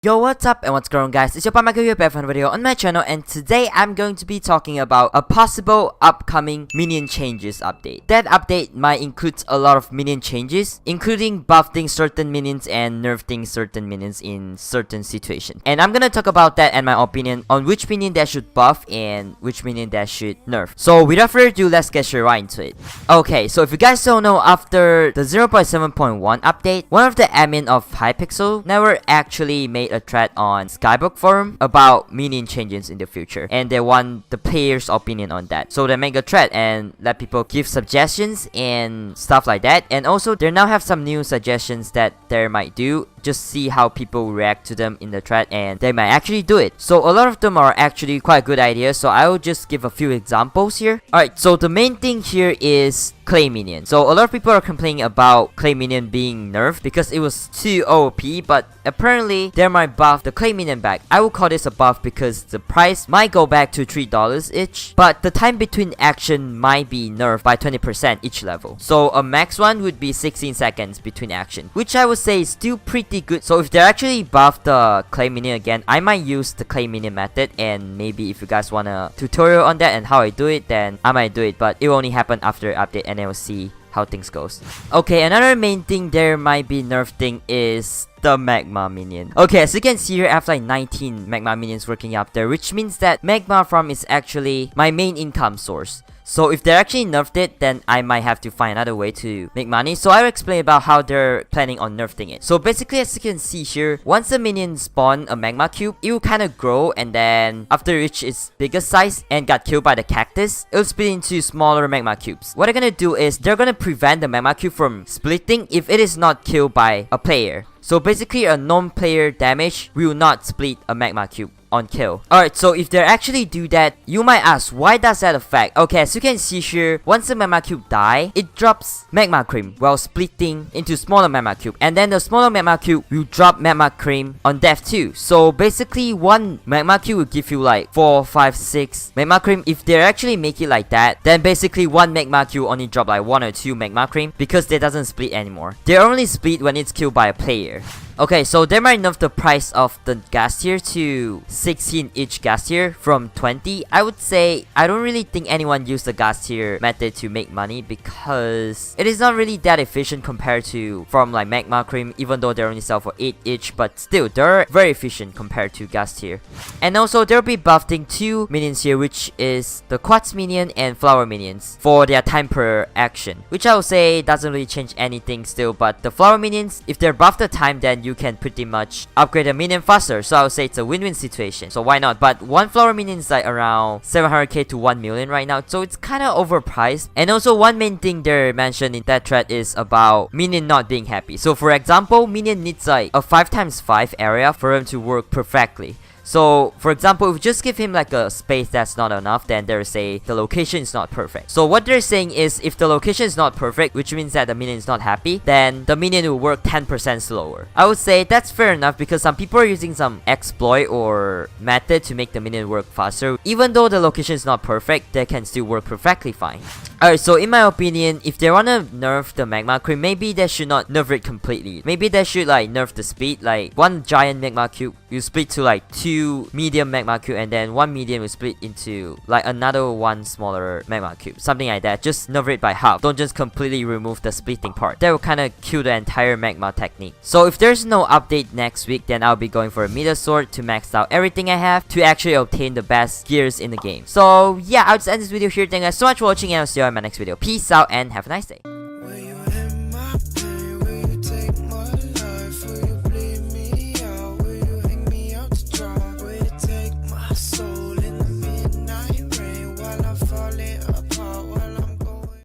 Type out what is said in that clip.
Yo, what's up and what's going on, guys? It's your Michael here back for another video on my channel, and today I'm going to be talking about a possible upcoming minion changes update. That update might include a lot of minion changes, including buffing certain minions and nerfing certain minions in certain situations. And I'm gonna talk about that and my opinion on which minion that should buff and which minion that should nerf. So without further ado, let's get straight right into it. Okay, so if you guys don't know, after the 0.7.1 update, one of the admin of Hypixel never actually made a thread on Skyblock forum about minion changes in the future, and they want the players' opinion on that. So they make a thread and let people give suggestions and stuff like that. And also they now have some new suggestions that they might do. Just see how people react to them in the thread, and they might actually do it. So a lot of them are actually quite good ideas, so I will just give a few examples here. Alright, so the main thing here is clay minion. So a lot of people are complaining about clay minion being nerfed because it was too OP, but apparently they might buff the clay minion back. I will call this a buff because the price might go back to $3 each, but the time between action might be nerfed by 20% each level. So a max one would be 16 seconds between action, which I would say is still pretty good. So if they actually buff the clay minion again, I might use the clay minion method, and maybe if you guys want a tutorial on that and how I do it, then I might do it, but it will only happen after update, and then we'll see how things goes. Okay, another main thing there might be nerfing is the magma minion. Okay, as you can see here, I have like 19 magma minions working up there, which means that magma farm is actually my main income source. So if they actually nerfed it, then I might have to find another way to make money. So I'll explain about how they're planning on nerfing it. So basically, as you can see here, once the minion spawn a magma cube, it will kind of grow, and then after it reaches its biggest size and got killed by the cactus, it will split into smaller magma cubes. What they're gonna do is they're gonna prevent the magma cube from splitting if it is not killed by a player. So basically, a non-player damage will not split a magma cube on kill. Alright, so if they actually do that, you might ask, why does that affect? Okay, as you can see here, once the magma cube die, it drops magma cream while splitting into smaller magma cube, and then the smaller magma cube will drop magma cream on death too. So basically, one magma cube will give you like 4, 5, 6 magma cream. If they actually make it like that, then basically one magma cube only drop like 1 or 2 magma cream because they doesn't split anymore. They only split when it's killed by a player. Okay, so they might nerf the price of the gas tier to 16 each gas tier from 20. I would say I don't really think anyone used the gas tier method to make money because it is not really that efficient compared to from like magma cream, even though they only sell for 8 each, but still they're very efficient compared to gas tier. And also they'll be buffing 2 minions here, which is the quartz minion and flower minions for their time per action, which I would say doesn't really change anything still. But the flower minions, if they're buffed the time, then you can pretty much upgrade a minion faster. So I would say it's a win-win situation. So why not? But one flower minion is like around 700k to 1 million right now, so it's kind of overpriced. And also one main thing they mentioned in that thread is about minion not being happy. So for example, minion needs like a 5x5 area for him to work perfectly. So, for example, if you just give him like a space that's not enough, then they'll say the location is not perfect. So what they're saying is, if the location is not perfect, which means that the minion is not happy, then the minion will work 10% slower. I would say that's fair enough because some people are using some exploit or method to make the minion work faster. Even though the location is not perfect, they can still work perfectly fine. Alright, so in my opinion, if they wanna nerf the magma cream, maybe they should not nerf it completely. Maybe they should like nerf the speed, like one giant magma cube will split to like 2 medium magma cube, and then one medium will split into like another one smaller magma cube, something like that. Just nerf it by half. Don't just completely remove the splitting part. That will kind of kill the entire magma technique. So if there's no update next week, then I'll be going for a meter sword to max out everything I have to actually obtain the best gears in the game. So yeah, I'll just end this video here. Thank you guys so much for watching, and I'll see you in my next video. Peace out and have a nice day.